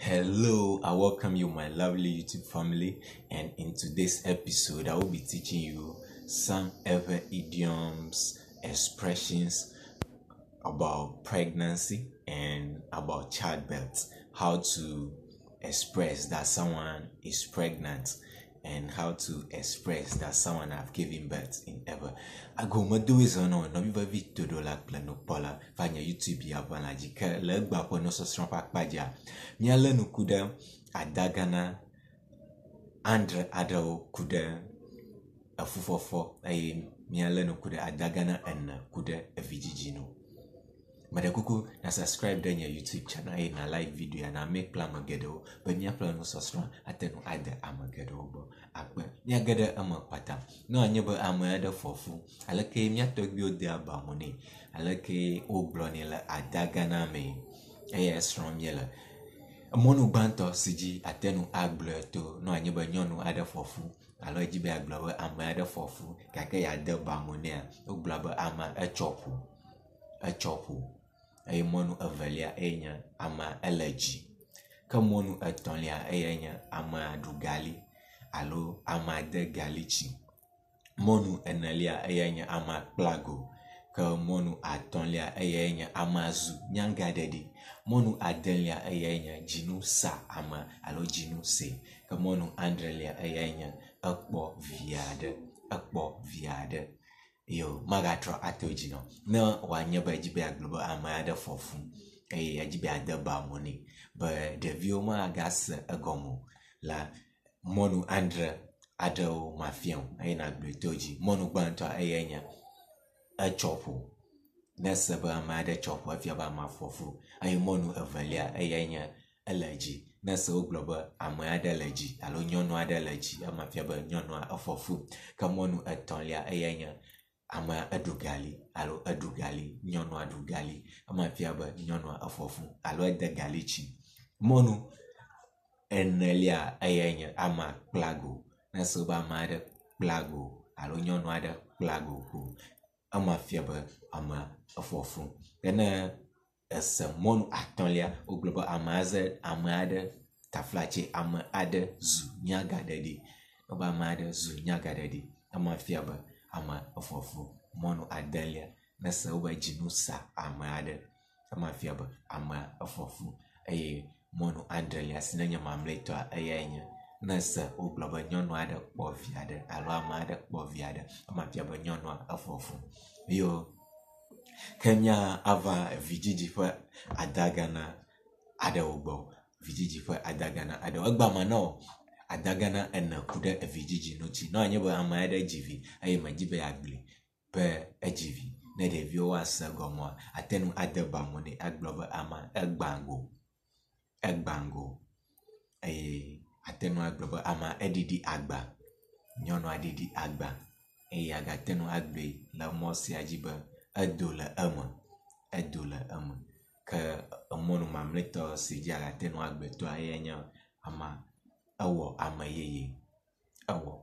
Hello, I welcome you, my lovely YouTube family, and in today's episode, I will be teaching you some Eʋe idioms, expressions about pregnancy and about childbirth, how to express that someone is pregnant and how to express that someone have given birth in Eʋe. I go do is on no be very to do like plano pola fanya YouTube ya bana jika legba po no so strong paja mi ale no kuda Adagana andre aɖewo kuda Fufɔfɔ mi ale no kuda Adagana and kuda Vidzidzi no. Kuku na subscribe then your YouTube channel na like video na make plan magedo but nya plan no so strong atenu ada amagedo bo akpe nya gede amapata no anye bo amada fofu alake nya togbi odi abamone alake obloni la Adagana me strong yela monu banto siji atenu agble to no anye bo nyonu ada fofu alo jibe agble amada fofu kake ya de bamone oblaba ama chopu monu evelia enya ama allergy ka monu etonlia enya ama dugali alo ama de galichi monu enelia enya ama plago ka monu atonlia enya ama zu nyanga dedi monu adelia enya jinu sa ama alo jinu se ka monu andrelia enya akpo viade yo magatro atojino na wanye ba jibe agloba amada fofu ajibe adaba moni ba de vioma gas agomo la monu aɖewo mafiam na gletoji monu banto ayenya chopo na seba amada chopo afia ba mafofu monu evelia ayenya allergy na so globa amada allergy alo nyonu ada allergy amafia ba nyonu afofu ka monu etonlia ayenya ama adugali nyono adugali ama fiaba nyono afofu alo edegalichi monu enelia ayenya ama plago na soba ama de plago alo nyono ada plago ku ama fiaba ama afofu ena monu atonlia ogloba ama de taflache ama ade zu nyagadedi oba ama de zu nyagadedi ama fiaba ama afofu monu adelia nasa uba jinusa ama fiaba ama afofu monu andrelia sinanya mamleto ayenya nasa ugloba nyono ada kpoviade alo ama ada kpoviade ama fiaba nyono afofu yo kenya ava Vidzidzi ƒe Adagana aɖewo Vidzidzi ƒe Adagana aɖewo egba mano Adagana ene kude Vidzidzi noti no anye be ama ade jivi majibe agble be ejivi ne devio wa segomo atenu adeba moni aglobe ama egbango atenu aglobe ama edidi agba nyono adidi agba agatenu agbe la mosi ajibe edole eme ke monu mamleto siji agatenu agbe to ayenya ama awo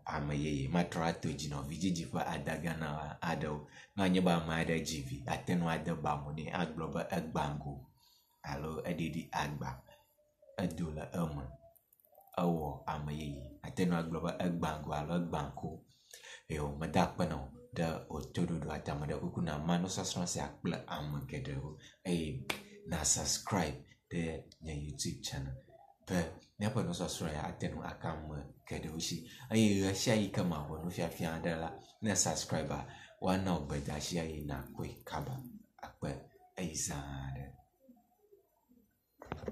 amayeye matra tojino Vidzidzi ƒe Adagana aɖewo no anye ba ama aɖe jivi atenu adeba moni aglobe egbango alo edidi agba edole eme awo amayeye atenu aglobe egbango alo egbanko yo medakpeno de otododo atame de kuku na mano sosro se akple amegedewo na subscribe de nye YouTube channel pe nepo no sosro ya atenu akam kedoshi shayi kama wono fiafia adala na subscriber wana obedashi na kwe kaba akpe eiza